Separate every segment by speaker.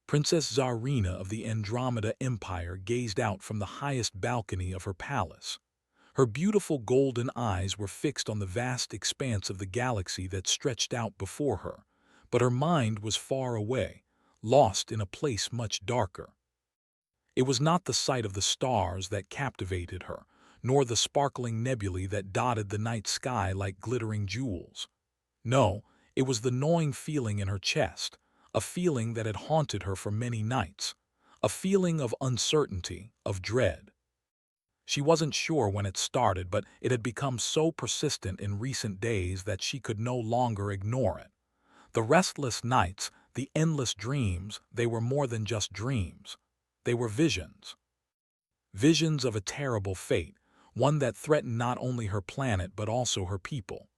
Speaker 1: Princess Tsarina of the Andromeda Empire gazed out from the highest balcony of her palace. Her beautiful golden eyes were fixed on the vast expanse of the galaxy that stretched out before her, but her mind was far away, lost in a place much darker. It was not the sight of the stars that captivated her, nor the sparkling nebulae that dotted the night sky like glittering jewels. No, it was the gnawing feeling in her chest, a feeling that had haunted her for many nights, a feeling of uncertainty, of dread. She wasn't sure when it started, but it had become so persistent in recent days that she could no longer ignore it. The restless nights, the endless dreams, they were more than just dreams. They were visions. Visions of a terrible fate, one that threatened not only her planet but also her people.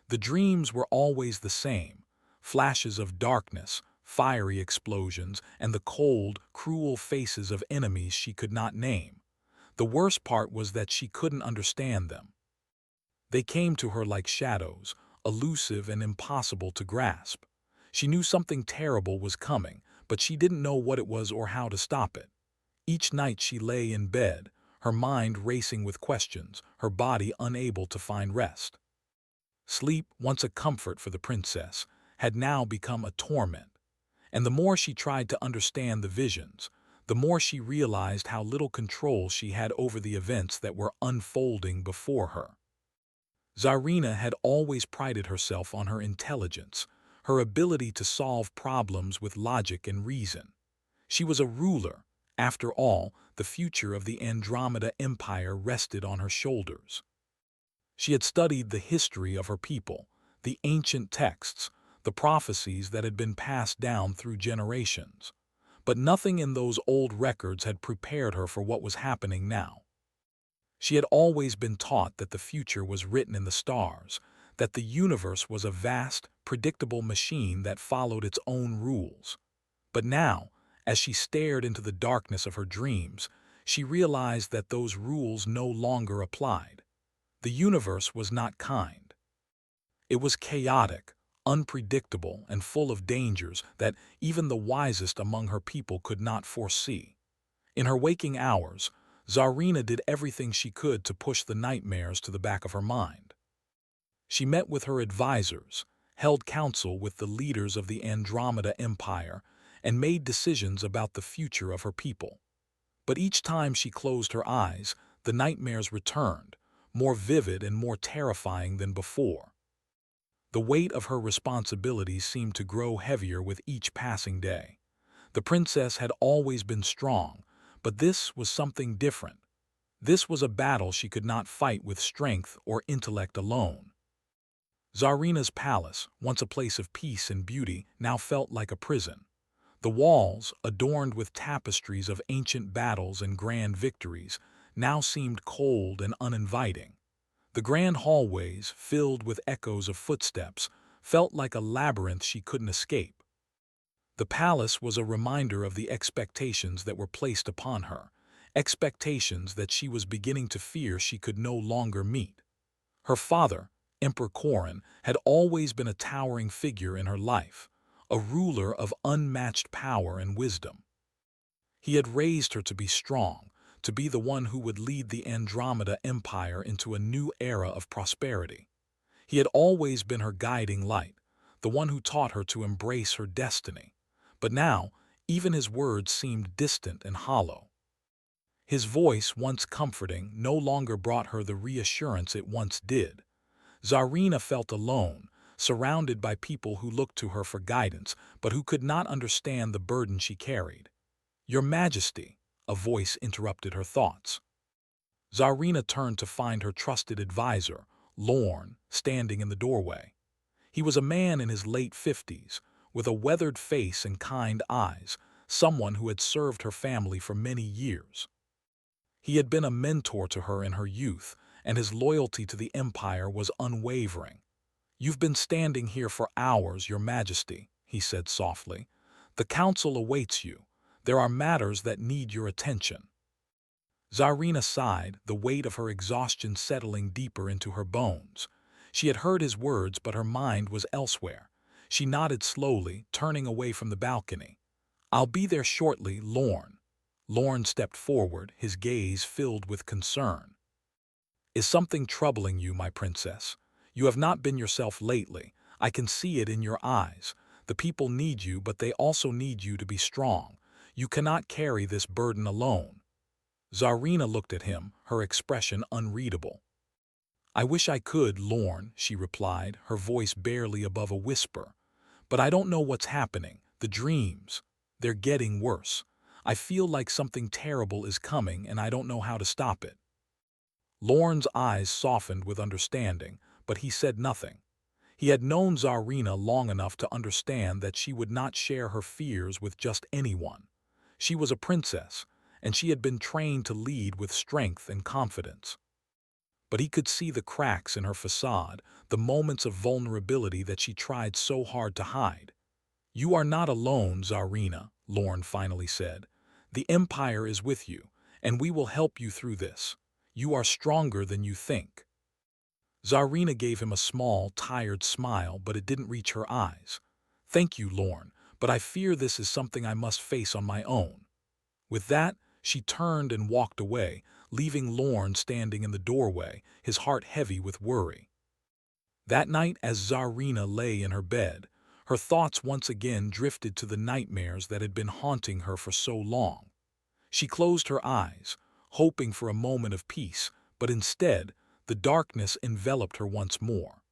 Speaker 1: The dreams were always the same: flashes of darkness, fiery explosions, and the cold, cruel faces of enemies she could not name. The worst part was that she couldn't understand them. They came to her like shadows, elusive and impossible to grasp. She knew something terrible was coming, but she didn't know what it was or how to stop it. Each night she lay in bed, her mind racing with questions, her body unable to find rest. Sleep, once a comfort for the princess, had now become a torment, and the more she tried to understand the visions, the more she realized how little control she had over the events that were unfolding before her. Tsarina had always prided herself on her intelligence, her ability to solve problems with logic and reason. She was a ruler. After all, the future of the Andromeda Empire rested on her shoulders. She had studied the history of her people, the ancient texts, the prophecies that had been passed down through generations. But nothing in those old records had prepared her for what was happening now. She had always been taught that the future was written in the stars, that the universe was a vast, predictable machine that followed its own rules. But now, as she stared into the darkness of her dreams, she realized that those rules no longer applied. The universe was not kind. It was chaotic, unpredictable, and full of dangers that even the wisest among her people could not foresee. In her waking hours, Tsarina did everything she could to push the nightmares to the back of her mind. She met with her advisors, held counsel with the leaders of the Andromeda Empire, and made decisions about the future of her people. But each time she closed her eyes, the nightmares returned, more vivid and more terrifying than before. The weight of her responsibilities seemed to grow heavier with each passing day. The princess had always been strong, but this was something different. This was a battle she could not fight with strength or intellect alone. Tsarina's palace, once a place of peace and beauty, now felt like a prison. The walls, adorned with tapestries of ancient battles and grand victories, now seemed cold and uninviting. The grand hallways, filled with echoes of footsteps, felt like a labyrinth she couldn't escape. The palace was a reminder of the expectations that were placed upon her, expectations that she was beginning to fear she could no longer meet. Her father, Emperor Korin, had always been a towering figure in her life, a ruler of unmatched power and wisdom. He had raised her to be strong, to be the one who would lead the Andromeda Empire into a new era of prosperity. He had always been her guiding light, the one who taught her to embrace her destiny. But now, even his words seemed distant and hollow. His voice, once comforting, no longer brought her the reassurance it once did. Tsarina felt alone, surrounded by people who looked to her for guidance, but who could not understand the burden she carried. "Your Majesty," a voice interrupted her thoughts. Tsarina turned to find her trusted advisor, Lorne, standing in the doorway. He was a man in his late 50s, with a weathered face and kind eyes, someone who had served her family for many years. He had been a mentor to her in her youth, and his loyalty to the Empire was unwavering. "You've been standing here for hours, Your Majesty," he said softly. "The council awaits you. There are matters that need your attention." Tsarina sighed, the weight of her exhaustion settling deeper into her bones. She had heard his words, but her mind was elsewhere. She nodded slowly, turning away from the balcony. "I'll be there shortly, Lorne." Lorne stepped forward, his gaze filled with concern. "Is something troubling you, my princess? You have not been yourself lately. I can see it in your eyes. The people need you, but they also need you to be strong. You cannot carry this burden alone." Zarina looked at him, her expression unreadable. "I wish I could, Lorne," she replied, her voice barely above a whisper. "But I don't know what's happening. The dreams, they're getting worse. I feel like something terrible is coming and I don't know how to stop it." Lorne's eyes softened with understanding, but he said nothing. He had known Zarina long enough to understand that she would not share her fears with just anyone. She was a princess, and she had been trained to lead with strength and confidence. But he could see the cracks in her facade, the moments of vulnerability that she tried so hard to hide. "You are not alone, Zarina," Lorne finally said. "The Empire is with you, and we will help you through this. You are stronger than you think." Zarina gave him a small, tired smile, but it didn't reach her eyes. "Thank you, Lorne, but I fear this is something I must face on my own." With that, she turned and walked away, leaving Lorne standing in the doorway, his heart heavy with worry. That night, as Zarina lay in her bed, her thoughts once again drifted to the nightmares that had been haunting her for so long. She closed her eyes, hoping for a moment of peace, but instead, the darkness enveloped her once more.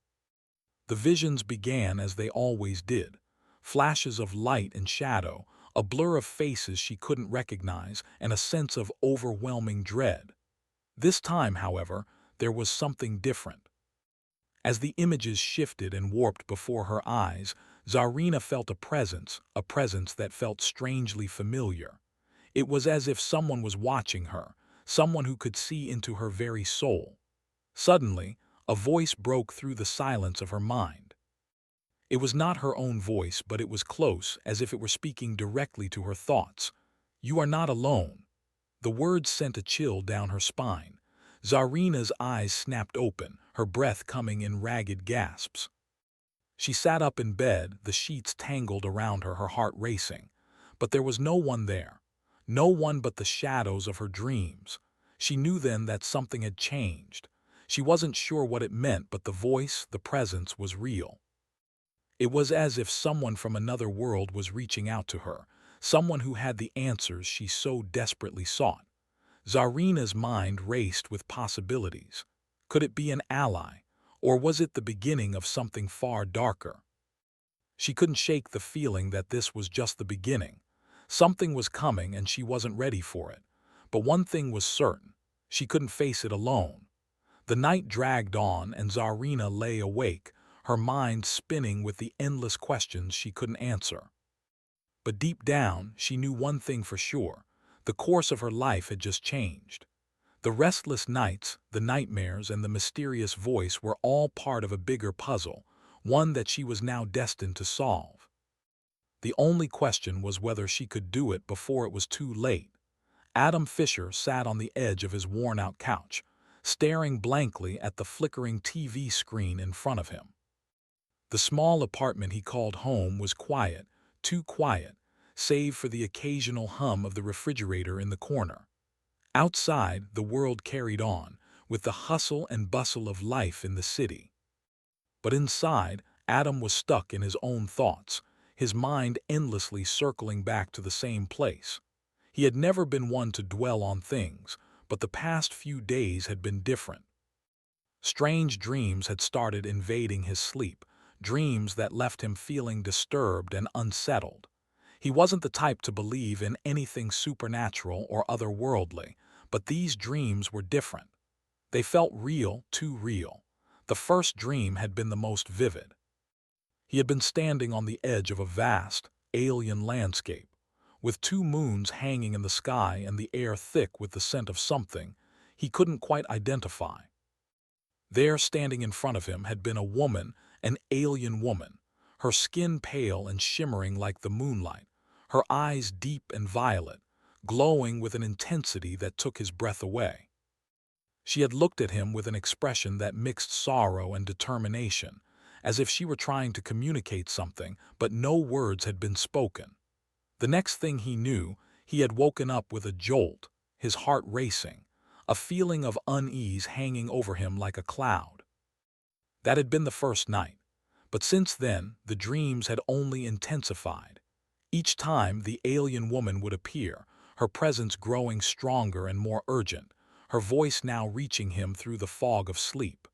Speaker 1: The visions began as they always did, flashes of light and shadow, a blur of faces she couldn't recognize, and a sense of overwhelming dread. This time, however, there was something different. As the images shifted and warped before her eyes, Zarina felt a presence that felt strangely familiar. It was as if someone was watching her, someone who could see into her very soul. Suddenly, a voice broke through the silence of her mind. It was not her own voice, but it was close, as if it were speaking directly to her thoughts. "You are not alone." The words sent a chill down her spine. Zarina's eyes snapped open, her breath coming in ragged gasps. She sat up in bed, the sheets tangled around her, her heart racing. But there was no one there. No one but the shadows of her dreams. She knew then that something had changed. She wasn't sure what it meant, but the voice, the presence, was real. It was as if someone from another world was reaching out to her, someone who had the answers she so desperately sought. Zarina's mind raced with possibilities. Could it be an ally, or was it the beginning of something far darker? She couldn't shake the feeling that this was just the beginning. Something was coming and she wasn't ready for it. But one thing was certain, she couldn't face it alone. The night dragged on and Zarina lay awake, her mind spinning with the endless questions she couldn't answer. But deep down, she knew one thing for sure. The course of her life had just changed. The restless nights, the nightmares, and the mysterious voice were all part of a bigger puzzle, one that she was now destined to solve. The only question was whether she could do it before it was too late. Adam Fisher sat on the edge of his worn-out couch, staring blankly at the flickering TV screen in front of him. The small apartment he called home was quiet, too quiet, save for the occasional hum of the refrigerator in the corner. Outside, the world carried on, with the hustle and bustle of life in the city. But inside, Adam was stuck in his own thoughts, his mind endlessly circling back to the same place. He had never been one to dwell on things, but the past few days had been different. Strange dreams had started invading his sleep, dreams that left him feeling disturbed and unsettled. He wasn't the type to believe in anything supernatural or otherworldly, but these dreams were different. They felt real, too real. The first dream had been the most vivid. He had been standing on the edge of a vast, alien landscape, with two moons hanging in the sky and the air thick with the scent of something he couldn't quite identify. There, standing in front of him, had been a woman, an alien woman, her skin pale and shimmering like the moonlight, her eyes deep and violet, glowing with an intensity that took his breath away. She had looked at him with an expression that mixed sorrow and determination, as if she were trying to communicate something, but no words had been spoken. The next thing he knew, he had woken up with a jolt, his heart racing, a feeling of unease hanging over him like a cloud. That had been the first night, but since then the dreams had only intensified. Each time the alien woman would appear, her presence growing stronger and more urgent, her voice now reaching him through the fog of sleep.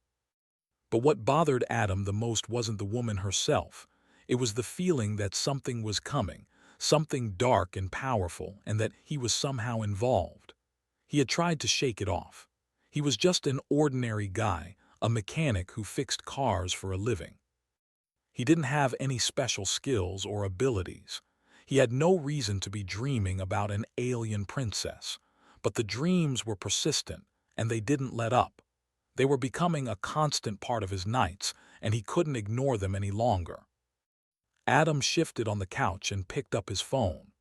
Speaker 1: But what bothered Adam the most wasn't the woman herself. It was the feeling that something was coming, something dark and powerful, and that he was somehow involved. He had tried to shake it off. He was just an ordinary guy, a mechanic who fixed cars for a living. He didn't have any special skills or abilities. He had no reason to be dreaming about an alien princess. But the dreams were persistent, and they didn't let up. They were becoming a constant part of his nights, and he couldn't ignore them any longer. Adam shifted on the couch and picked up his phone.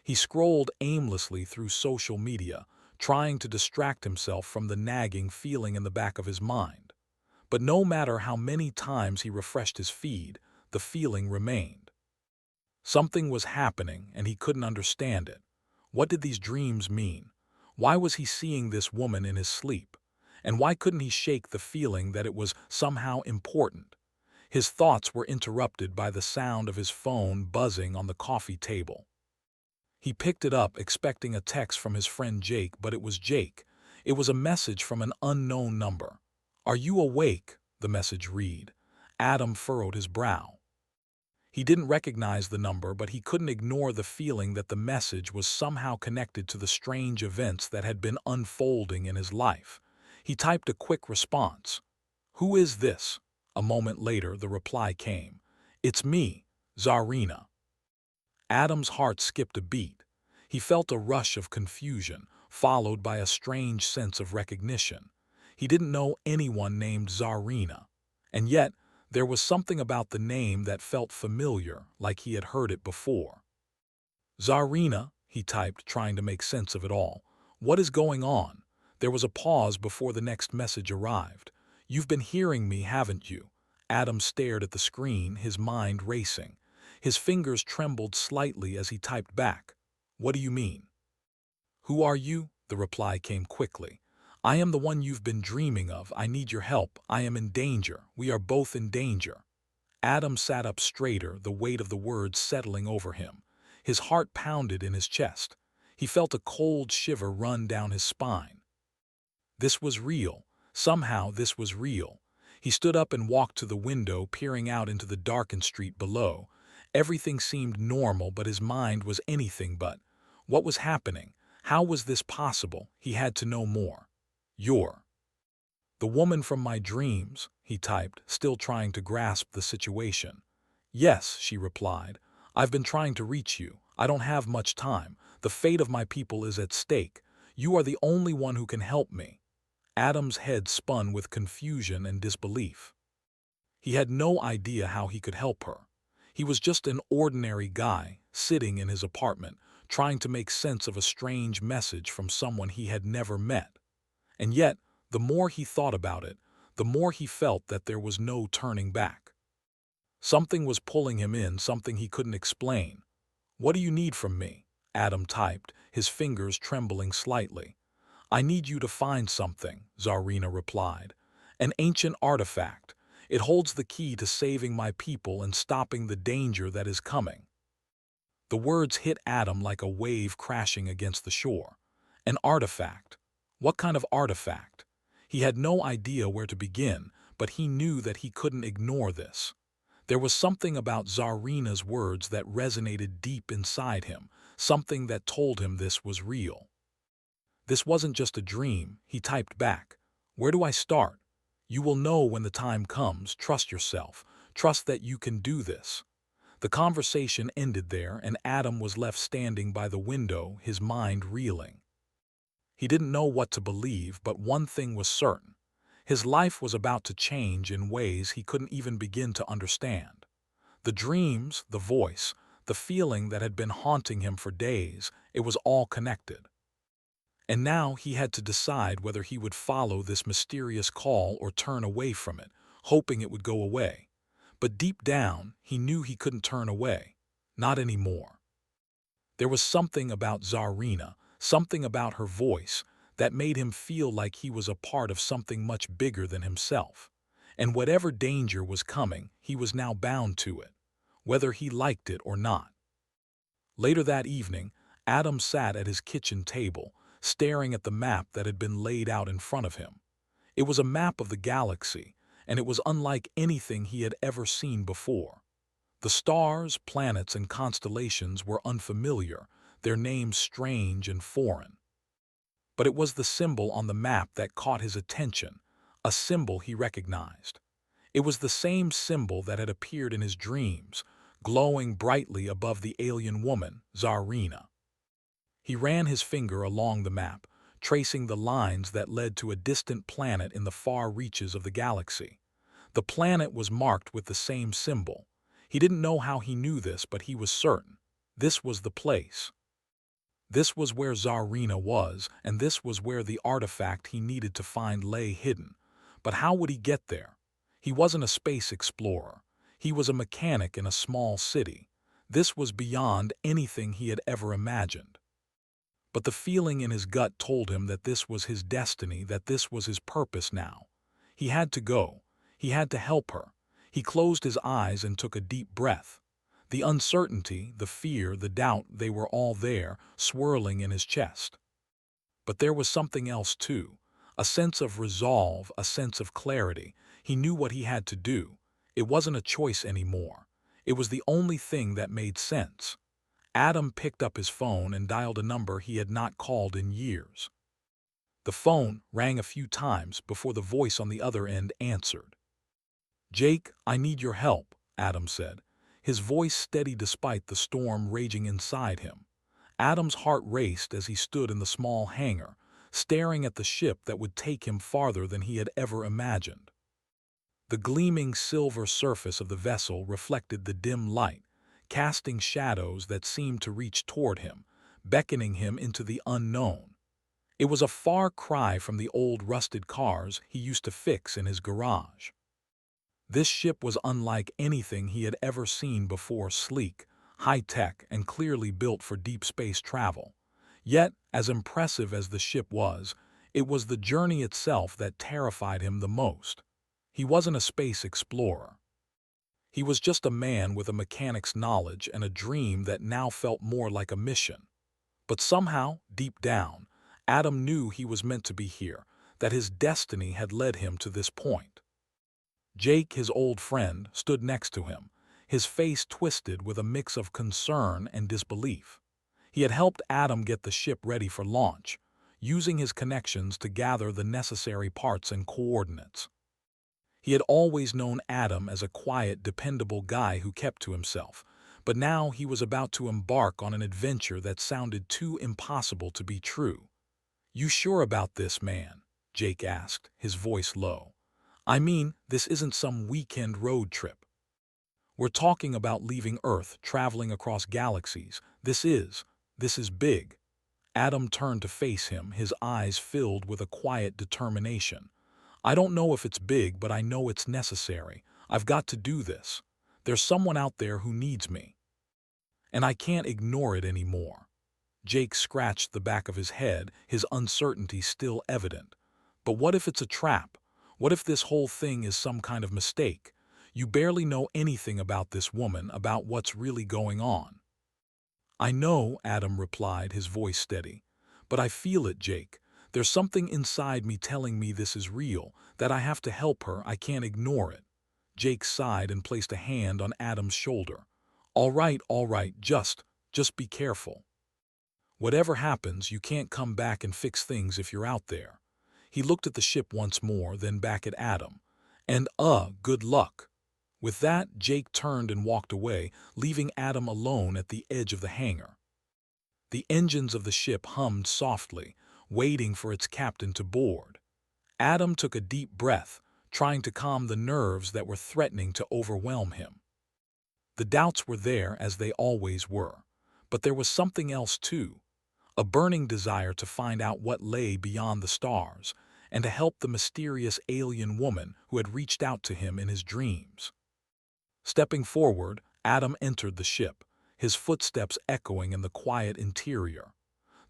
Speaker 1: He scrolled aimlessly through social media, trying to distract himself from the nagging feeling in the back of his mind. But no matter how many times he refreshed his feed, the feeling remained. Something was happening, and he couldn't understand it. What did these dreams mean? Why was he seeing this woman in his sleep? And why couldn't he shake the feeling that it was somehow important? His thoughts were interrupted by the sound of his phone buzzing on the coffee table. He picked it up, expecting a text from his friend Jake, but it was Jake. It was a message from an unknown number. "Are you awake?" the message read. Adam furrowed his brow. He didn't recognize the number, but he couldn't ignore the feeling that the message was somehow connected to the strange events that had been unfolding in his life. He typed a quick response. "Who is this?" A moment later, the reply came. "It's me, Zarina." Adam's heart skipped a beat. He felt a rush of confusion, followed by a strange sense of recognition. He didn't know anyone named Zarina, and yet there was something about the name that felt familiar, like he had heard it before. "Zarina," he typed, trying to make sense of it all. "What is going on?" There was a pause before the next message arrived. "You've been hearing me, haven't you?" Adam stared at the screen, his mind racing. His fingers trembled slightly as he typed back. "What do you mean?" "Who are you?" The reply came quickly. "I am the one you've been dreaming of. I need your help. I am in danger. We are both in danger." Adam sat up straighter, the weight of the words settling over him. His heart pounded in his chest. He felt a cold shiver run down his spine. This was real. Somehow this was real. He stood up and walked to the window, peering out into the darkened street below. Everything seemed normal, but his mind was anything but. What was happening? How was this possible? He had to know more. "You're the woman from my dreams," he typed, still trying to grasp the situation. "Yes," she replied. "I've been trying to reach you. I don't have much time. The fate of my people is at stake. You are the only one who can help me." Adam's head spun with confusion and disbelief. He had no idea how he could help her. He was just an ordinary guy, sitting in his apartment, trying to make sense of a strange message from someone he had never met. And yet, the more he thought about it, the more he felt that there was no turning back. Something was pulling him in, something he couldn't explain. "What do you need from me?" Adam typed, his fingers trembling slightly. "I need you to find something," Zarina replied. "An ancient artifact. It holds the key to saving my people and stopping the danger that is coming." The words hit Adam like a wave crashing against the shore. An artifact. What kind of artifact? He had no idea where to begin, but he knew that he couldn't ignore this. There was something about Zarina's words that resonated deep inside him, something that told him this was real. "This wasn't just a dream," he typed back. "Where do I start?" "You will know when the time comes. Trust yourself. Trust that you can do this." The conversation ended there, and Adam was left standing by the window, his mind reeling. He didn't know what to believe, but one thing was certain. His life was about to change in ways he couldn't even begin to understand. The dreams, the voice, the feeling that had been haunting him for days, it was all connected. And now he had to decide whether he would follow this mysterious call or turn away from it, hoping it would go away. But deep down, he knew he couldn't turn away. Not anymore. There was something about Zarina, something about her voice, that made him feel like he was a part of something much bigger than himself. And whatever danger was coming, he was now bound to it, whether he liked it or not. Later that evening, Adam sat at his kitchen table, staring at the map that had been laid out in front of him. It was a map of the galaxy, and it was unlike anything he had ever seen before. The stars, planets, and constellations were unfamiliar, their names strange and foreign. But it was the symbol on the map that caught his attention, a symbol he recognized. It was the same symbol that had appeared in his dreams, glowing brightly above the alien woman, Zarina. He ran his finger along the map, tracing the lines that led to a distant planet in the far reaches of the galaxy. The planet was marked with the same symbol. He didn't know how he knew this, but he was certain. This was the place. This was where Zarina was, and this was where the artifact he needed to find lay hidden. But how would he get there? He wasn't a space explorer. He was a mechanic in a small city. This was beyond anything he had ever imagined. But the feeling in his gut told him that this was his destiny, that this was his purpose now. He had to go. He had to help her. He closed his eyes and took a deep breath. The uncertainty, the fear, the doubt, they were all there, swirling in his chest. But there was something else too, a sense of resolve, a sense of clarity. He knew what he had to do. It wasn't a choice anymore. It was the only thing that made sense. Adam picked up his phone and dialed a number he had not called in years. The phone rang a few times before the voice on the other end answered. "Jake, I need your help," Adam said, his voice steady despite the storm raging inside him. Adam's heart raced as he stood in the small hangar, staring at the ship that would take him farther than he had ever imagined. The gleaming silver surface of the vessel reflected the dim light, casting shadows that seemed to reach toward him, beckoning him into the unknown. It was a far cry from the old rusted cars he used to fix in his garage. This ship was unlike anything he had ever seen before, sleek, high-tech, and clearly built for deep space travel. Yet, as impressive as the ship was, it was the journey itself that terrified him the most. He wasn't a space explorer. He was just a man with a mechanic's knowledge and a dream that now felt more like a mission. But somehow, deep down, Adam knew he was meant to be here, that his destiny had led him to this point. Jake, his old friend, stood next to him, his face twisted with a mix of concern and disbelief. He had helped Adam get the ship ready for launch, using his connections to gather the necessary parts and coordinates. He had always known Adam as a quiet, dependable guy who kept to himself, but now he was about to embark on an adventure that sounded too impossible to be true. "You sure about this, man?" Jake asked, his voice low. "I mean, this isn't some weekend road trip. We're talking about leaving Earth, traveling across galaxies. This is big." Adam turned to face him, his eyes filled with a quiet determination. "I don't know if it's big, but I know it's necessary. I've got to do this. There's someone out there who needs me. And I can't ignore it anymore." Jake scratched the back of his head, his uncertainty still evident. "But what if it's a trap? What if this whole thing is some kind of mistake? You barely know anything about this woman, about what's really going on." "I know," Adam replied, his voice steady. "But I feel it, Jake. There's something inside me telling me this is real, that I have to help her, I can't ignore it." Jake sighed and placed a hand on Adam's shoulder. All right, just be careful. Whatever happens, you can't come back and fix things if you're out there." He looked at the ship once more, then back at Adam. "And, good luck." With that, Jake turned and walked away, leaving Adam alone at the edge of the hangar. The engines of the ship hummed softly, waiting for its captain to board. Adam took a deep breath, trying to calm the nerves that were threatening to overwhelm him. The doubts were there, as they always were. But there was something else too. A burning desire to find out what lay beyond the stars, and to help the mysterious alien woman who had reached out to him in his dreams. Stepping forward, Adam entered the ship, his footsteps echoing in the quiet interior.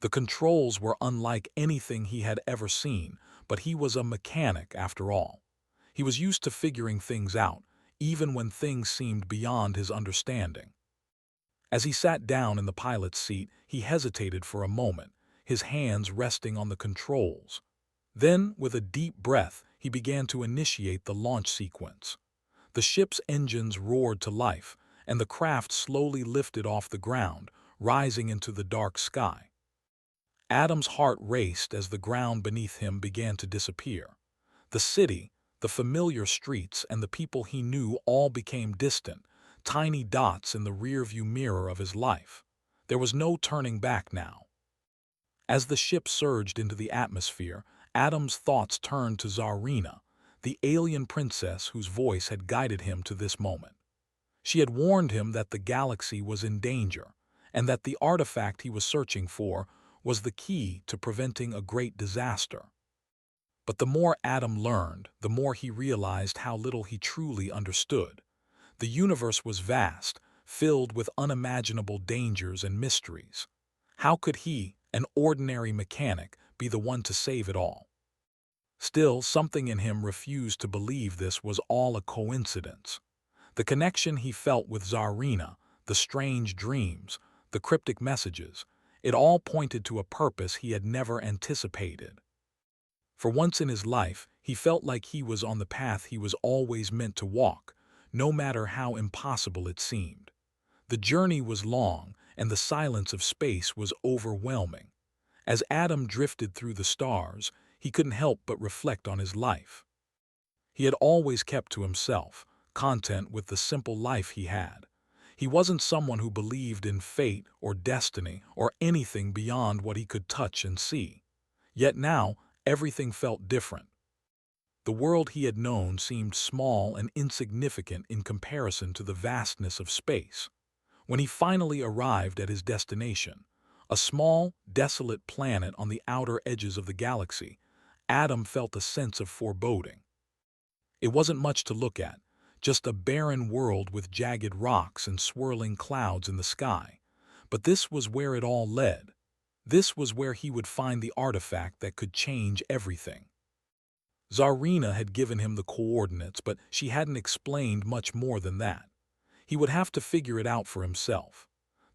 Speaker 1: The controls were unlike anything he had ever seen, but he was a mechanic after all. He was used to figuring things out, even when things seemed beyond his understanding. As he sat down in the pilot's seat, he hesitated for a moment, his hands resting on the controls. Then, with a deep breath, he began to initiate the launch sequence. The ship's engines roared to life, and the craft slowly lifted off the ground, rising into the dark sky. Adam's heart raced as the ground beneath him began to disappear. The city, the familiar streets, and the people he knew all became distant, tiny dots in the rearview mirror of his life. There was no turning back now. As the ship surged into the atmosphere, Adam's thoughts turned to Zarina, the alien princess whose voice had guided him to this moment. She had warned him that the galaxy was in danger, and that the artifact he was searching for was the key to preventing a great disaster. But the more Adam learned, the more he realized how little he truly understood. The universe was vast, filled with unimaginable dangers and mysteries. How could he, an ordinary mechanic, be the one to save it all? Still, something in him refused to believe this was all a coincidence. The connection he felt with Zarina, the strange dreams, the cryptic messages, it all pointed to a purpose he had never anticipated. For once in his life, he felt like he was on the path he was always meant to walk, no matter how impossible it seemed. The journey was long, and the silence of space was overwhelming. As Adam drifted through the stars, he couldn't help but reflect on his life. He had always kept to himself, content with the simple life he had. He wasn't someone who believed in fate or destiny or anything beyond what he could touch and see. Yet now, everything felt different. The world he had known seemed small and insignificant in comparison to the vastness of space. When he finally arrived at his destination, a small, desolate planet on the outer edges of the galaxy, Adam felt a sense of foreboding. It wasn't much to look at, just a barren world with jagged rocks and swirling clouds in the sky. But this was where it all led. This was where he would find the artifact that could change everything. Zarina had given him the coordinates, but she hadn't explained much more than that. He would have to figure it out for himself.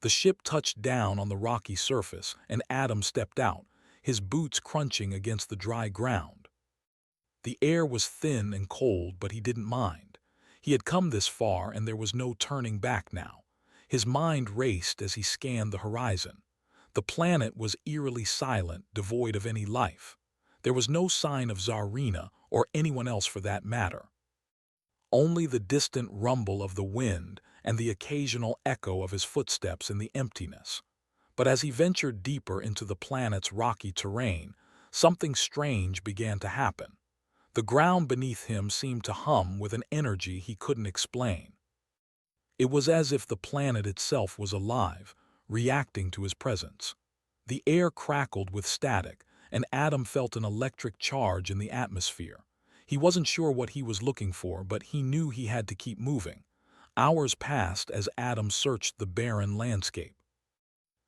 Speaker 1: The ship touched down on the rocky surface, and Adam stepped out, his boots crunching against the dry ground. The air was thin and cold, but he didn't mind. He had come this far, and there was no turning back now. His mind raced as he scanned the horizon. The planet was eerily silent, devoid of any life. There was no sign of Zarina, or anyone else for that matter. Only the distant rumble of the wind and the occasional echo of his footsteps in the emptiness. But as he ventured deeper into the planet's rocky terrain, something strange began to happen. The ground beneath him seemed to hum with an energy he couldn't explain. It was as if the planet itself was alive, reacting to his presence. The air crackled with static, and Adam felt an electric charge in the atmosphere. He wasn't sure what he was looking for, but he knew he had to keep moving. Hours passed as Adam searched the barren landscape.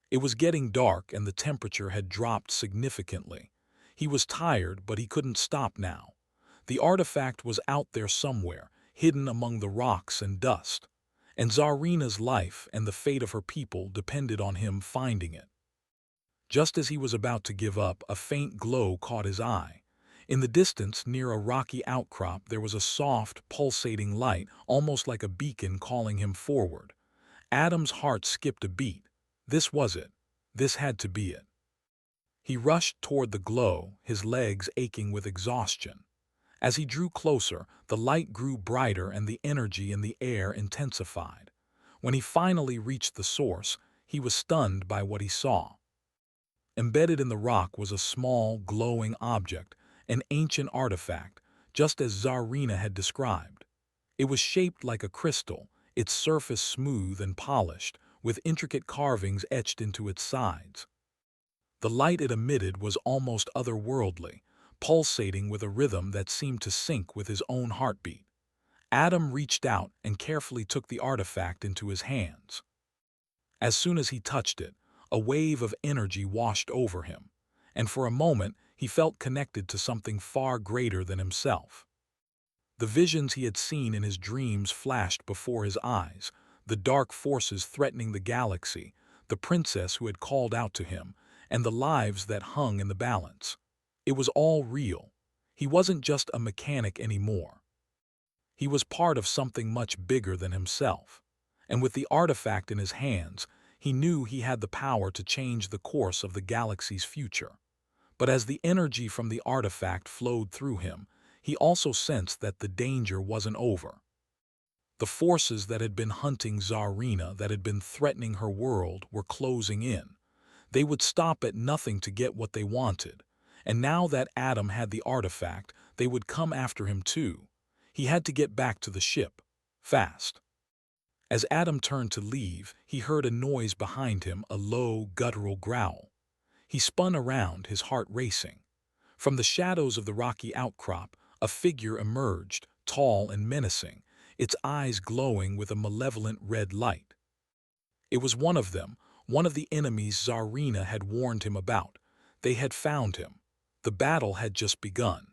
Speaker 1: It was getting dark, and the temperature had dropped significantly. He was tired, but he couldn't stop now. The artifact was out there somewhere, hidden among the rocks and dust. And Zarina's life and the fate of her people depended on him finding it. Just as he was about to give up, a faint glow caught his eye. In the distance, near a rocky outcrop, there was a soft, pulsating light, almost like a beacon calling him forward. Adam's heart skipped a beat. This was it. This had to be it. He rushed toward the glow, his legs aching with exhaustion. As he drew closer, the light grew brighter and the energy in the air intensified. When he finally reached the source, he was stunned by what he saw. Embedded in the rock was a small, glowing object, an ancient artifact, just as Zarina had described. It was shaped like a crystal, its surface smooth and polished, with intricate carvings etched into its sides. The light it emitted was almost otherworldly, pulsating with a rhythm that seemed to sync with his own heartbeat. Adam reached out and carefully took the artifact into his hands. As soon as he touched it, a wave of energy washed over him, and for a moment he felt connected to something far greater than himself. The visions he had seen in his dreams flashed before his eyes, the dark forces threatening the galaxy, the princess who had called out to him, and the lives that hung in the balance. It was all real. He wasn't just a mechanic anymore. He was part of something much bigger than himself. And with the artifact in his hands, he knew he had the power to change the course of the galaxy's future. But as the energy from the artifact flowed through him, he also sensed that the danger wasn't over. The forces that had been hunting Zarina, that had been threatening her world, were closing in. They would stop at nothing to get what they wanted. And now that Adam had the artifact, they would come after him too. He had to get back to the ship. Fast. As Adam turned to leave, he heard a noise behind him, a low, guttural growl. He spun around, his heart racing. From the shadows of the rocky outcrop, a figure emerged, tall and menacing, its eyes glowing with a malevolent red light. It was one of them, one of the enemies Zarina had warned him about. They had found him. The battle had just begun.